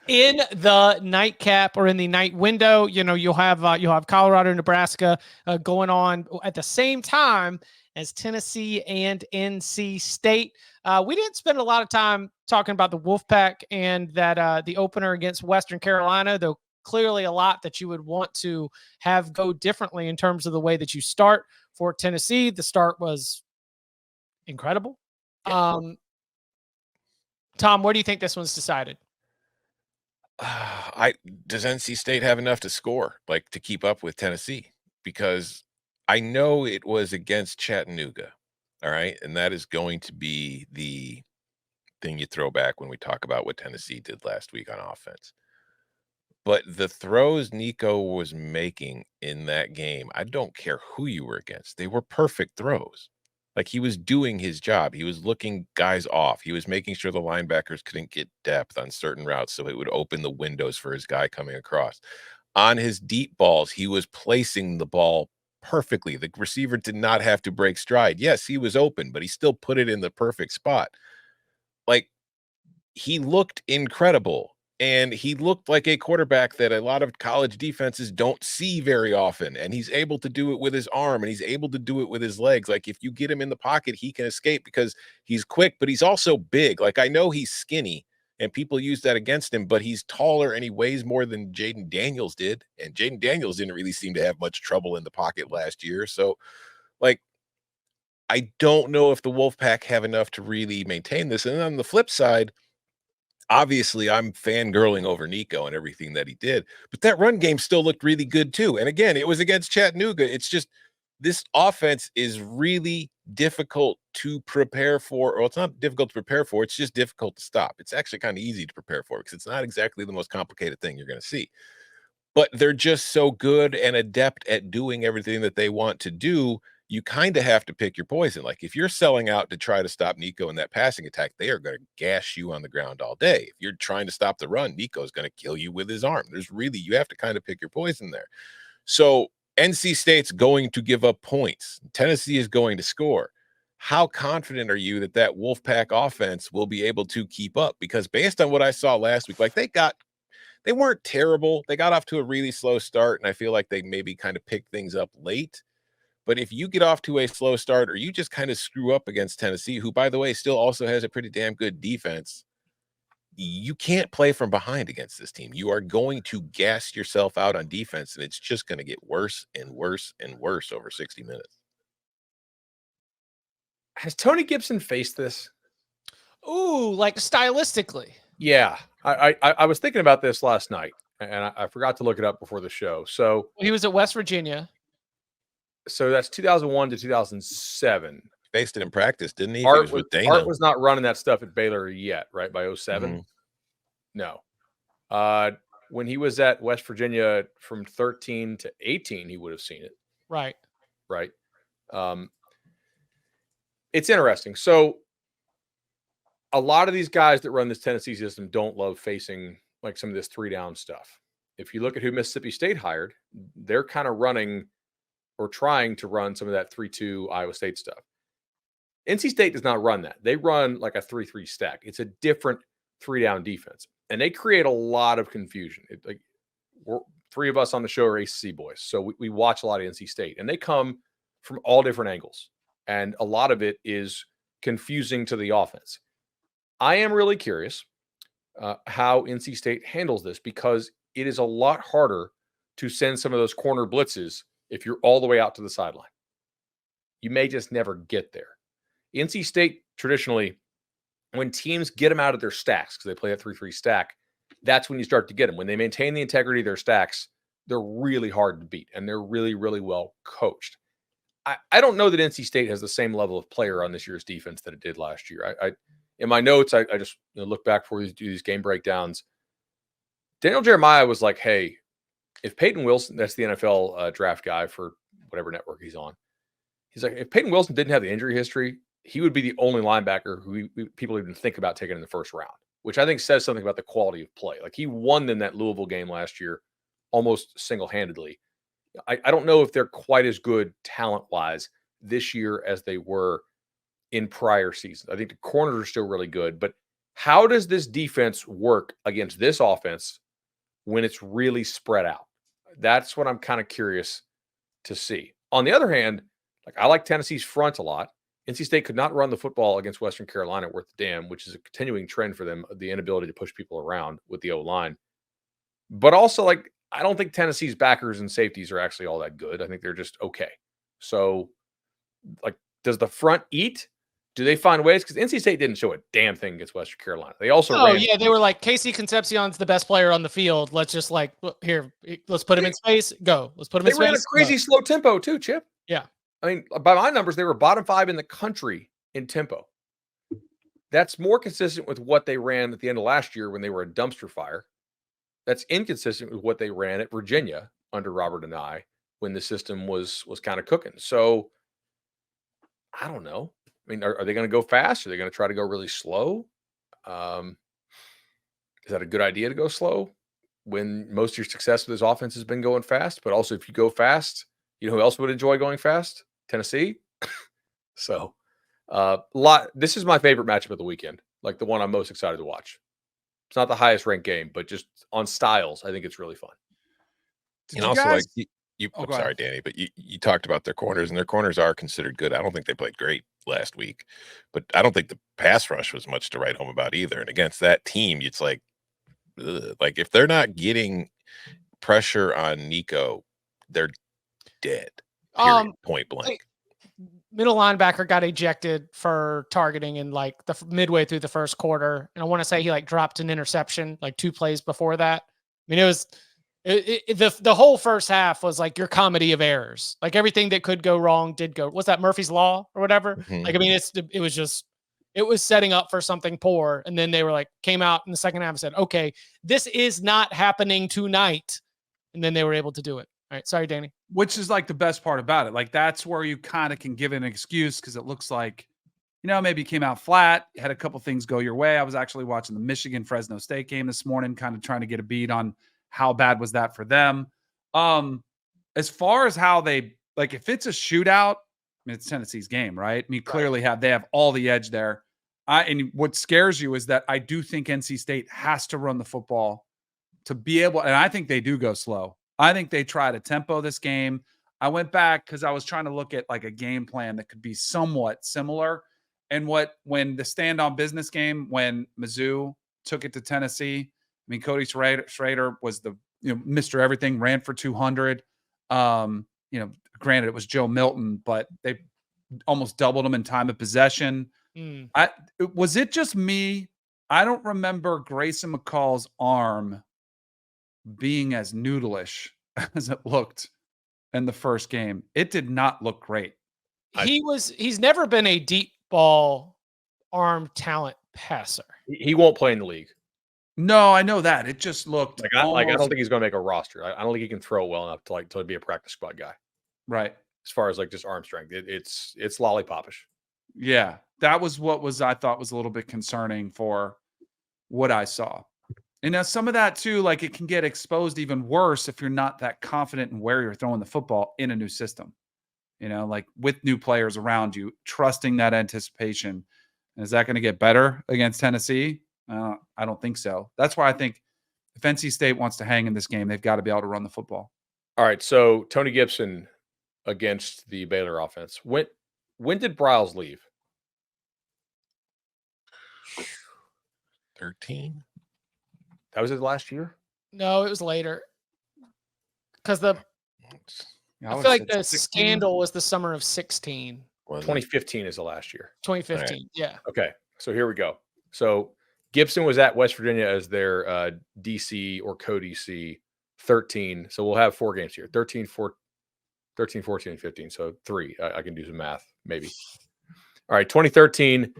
In the nightcap or in the night window, you'll have Colorado and Nebraska going on at the same time as Tennessee and NC State. We didn't spend a lot of time talking about the Wolfpack and that the opener against Western Carolina, though clearly a lot that you would want to have go differently in terms of the way that you start. For Tennessee, the start was incredible. Yeah. Tom, where do you think this one's decided? Does NC State have enough to score, like to keep up with Tennessee? Because I know it was against Chattanooga, all right, and that is going to be the thing you throw back when we talk about what Tennessee did last week on offense. But the throws Nico was making in that game, I don't care who you were against, they were perfect throws. Like, he was doing his job. He was looking guys off. He was making sure the linebackers couldn't get depth on certain routes, so it would open the windows for his guy coming across. On his deep balls, he was placing the ball perfectly. The receiver did not have to break stride. Yes, he was open, but he still put it in the perfect spot. Like, he looked incredible. And he looked like a quarterback that a lot of college defenses don't see very often. And he's able to do it with his arm, and he's able to do it with his legs. Like, if you get him in the pocket, he can escape because he's quick, but he's also big. Like, I know he's skinny and people use that against him, but he's taller and he weighs more than Jaden Daniels did. And Jaden Daniels didn't really seem to have much trouble in the pocket last year. So, like, I don't know if the Wolfpack have enough to really maintain this. And on the flip side, obviously I'm fangirling over Nico and everything that he did, but that run game still looked really good too. And again, it was against Chattanooga. It's just, this offense is really difficult to prepare for, or it's not difficult to prepare for, it's just difficult to stop. It's actually kind of easy to prepare for because it's not exactly the most complicated thing you're going to see. But they're just so good and adept at doing everything that they want to do. You kind of have to pick your poison. Like, if you're selling out to try to stop Nico in that passing attack, they are going to gash you on the ground all day. If you're trying to stop the run, Nico's going to kill you with his arm. You have to kind of pick your poison there. So NC State's going to give up points. Tennessee is going to score. How confident are you that that Wolfpack offense will be able to keep up? Because based on what I saw last week, like, they weren't terrible. They got off to a really slow start, and I feel like they maybe kind of picked things up late. But if you get off to a slow start, or you just kind of screw up against Tennessee, who, by the way, still also has a pretty damn good defense, you can't play from behind against this team. You are going to gas yourself out on defense, and it's just going to get worse and worse and worse over 60 minutes. Has Tony Gibson faced this? Ooh, like stylistically. Yeah, I was thinking about this last night, and I forgot to look it up before the show. So he was at West Virginia. So that's 2001 to 2007. Faced it in practice, didn't he? Art, He was with Dana. Art was not running that stuff at Baylor yet, right? By 07? Mm-hmm. No. When he was at West Virginia from 13 to 18, he would have seen it. Right. It's interesting. So a lot of these guys that run this Tennessee system don't love facing like some of this 3-down stuff. If you look at who Mississippi State hired, they're kind of running or trying to run some of that 3-2 Iowa State stuff. NC State does not run that. They run like a 3-3 stack. It's a different 3-down defense, and they create a lot of confusion. We're, three of us on the show are ACC boys, so we watch a lot of NC State, and they come from all different angles, and a lot of it is confusing to the offense. I am really curious how NC State handles this, because it is a lot harder to send some of those corner blitzes if you're all the way out to the sideline. You may just never get there. NC State, traditionally, when teams get them out of their stacks, because they play that 3-3 stack, that's when you start to get them. When they maintain the integrity of their stacks, they're really hard to beat, and they're really, really well coached. I don't know that NC State has the same level of player on this year's defense that it did last year. I in my notes, I just look back before we do these game breakdowns. Daniel Jeremiah was like, hey, if Peyton Wilson, that's the NFL draft guy for whatever network he's on, he's like, if Peyton Wilson didn't have the injury history, he would be the only linebacker who people even think about taking in the first round, which I think says something about the quality of play. Like, he won in that Louisville game last year almost single-handedly. I don't know if they're quite as good talent-wise this year as they were in prior seasons. I think the corners are still really good, but How does this defense work against this offense when it's really spread out? That's what I'm kind of curious to see. On the other hand, like I like Tennessee's front a lot. NC State could not run the football against Western Carolina worth the damn, which is a continuing trend for them, the inability to push people around with the O-line. But also, like, I don't think Tennessee's backers and safeties are actually all that good. I think they're just okay. So, like, does the front eat? Do they find ways? Because NC State didn't show a damn thing against Western Carolina. They also Oh ran. yeah, they were like Casey Concepcion's the best player on the field. Let's just like here, let's put him in space. Go. Let's put him in They space. ran a crazy slow tempo too, Chip. Yeah. I mean, by my numbers, they were bottom 5 in the country in tempo. That's more consistent with what they ran at the end of last year when they were a dumpster fire. That's inconsistent with what they ran at Virginia under Robert and I when the system was kind of cooking. So I don't know. I mean, are they going to go fast? Are they going to try to go really slow? Is that a good idea to go slow when most of your success with this offense has been going fast? But also, if you go fast, you know who else would enjoy going fast? Tennessee. So, this is my favorite matchup of the weekend. Like the one I'm most excited to watch. It's not the highest ranked game, but just on styles, I think it's really fun. And also, like I'm sorry, Danny, but you talked about their corners, and their corners are considered good. I don't think they played great last week, but I don't think the pass rush was much to write home about either. And against that team, it's like if they're not getting pressure on Nico, they're dead. Period. Point blank. Middle linebacker got ejected for targeting in like the midway through the first quarter, and I want to say he like dropped an interception like 2 plays before that. I mean, it was the whole first half was like your comedy of errors. Like everything that could go wrong did go. What's that, Murphy's Law or whatever? Mm-hmm. Like I mean, it was setting up for something poor, and then they were like came out in the second half and said, "Okay, this is not happening tonight," and then they were able to do it. All right, sorry, Danny. Which is like the best part about it. Like that's where you kind of can give an excuse because it looks like, maybe you came out flat, had a couple things go your way. I was actually watching the Michigan Fresno State game this morning, kind of trying to get a beat on how bad was that for them. As far as how they like, if it's a shootout, I mean, it's Tennessee's game, right? I mean, clearly they have all the edge there. And what scares you is that I do think NC State has to run the football to be able, and I think they do go slow. I think they try to tempo this game. I went back because I was trying to look at like a game plan that could be somewhat similar. And when the stand on business game, when Mizzou took it to Tennessee, I mean, Cody Schrader was the Mr. Everything, ran for 200. Granted it was Joe Milton, but they almost doubled him in time of possession. Was it just me? I don't remember Grayson McCall's arm being as noodleish as it looked in the first game. It did not look great. He's never been a deep ball arm talent passer. He won't play in the league. No, I know that. It just looked I don't think he's going to make a roster. I don't think he can throw well enough to be a practice squad guy. Right. As far as like just arm strength, it's lollipopish. Yeah, that was I thought was a little bit concerning for what I saw. And now some of that too, like it can get exposed even worse if you're not that confident in where you're throwing the football in a new system. Like with new players around you, trusting that anticipation. And is that going to get better against Tennessee? I don't think so. That's why I think if NC State wants to hang in this game, they've got to be able to run the football. All right. So Tony Gibson against the Baylor offense. When did Bryles leave? 13. That was his last year? No, it was later. Because I feel like the 16? Scandal was the summer of 16. 2015 is the last year. 2015, right. Yeah. Okay, so here we go. So Gibson was at West Virginia as their DC or co-DC 13. So we'll have 4 games here. 13, 14, and 15. So 3. I can do some math, maybe. All right, 2013,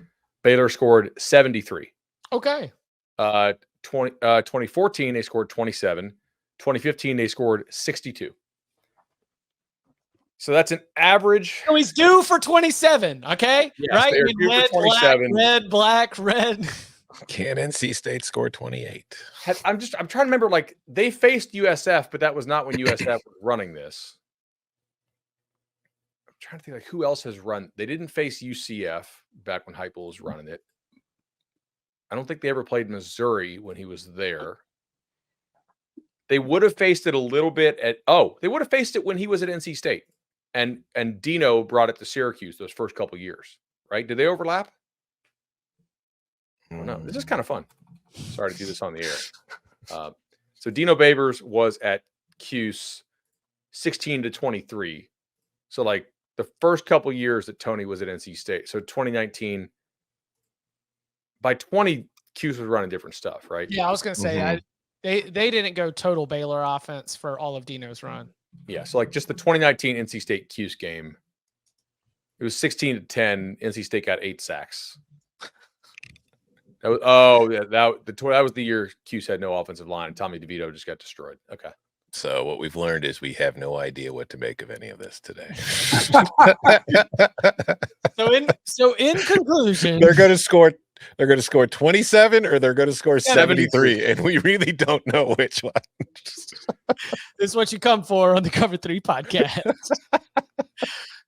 Baylor scored 73. Okay. 2014, they scored 27. 2015, they scored 62. So that's an average. So he's due for 27, okay? Yes, right? They're due for 27. Black, red. Can NC State score 28? I'm trying to remember, like, they faced USF, but that was not when USF was running this. I'm trying to think, like, who else has run. They didn't face UCF back when Heupel was running it. I don't think they ever played Missouri when he was there. They would have faced it a little bit they would have faced it when he was at NC State. And Dino brought it to Syracuse those first couple years, right? Did they overlap? I don't know. This is kind of fun. Sorry to do this on the air. So Dino Babers was at Cuse 16 to 23. So like the first couple years that Tony was at NC State. So 2019, by 20, Cuse was running different stuff, right? Yeah, I was going to say, they didn't go total Baylor offense for all of Dino's run. Yeah, so like just the 2019 NC State Cuse game, it was 16 to 10. NC State got 8 sacks. That was the year Cuse had no offensive line, and Tommy DeVito just got destroyed. Okay. So what we've learned is we have no idea what to make of any of this today. So in conclusion, they're going to score 27 or they're going to score 73, and we really don't know which one. This is what you come for on the Cover 3 podcast.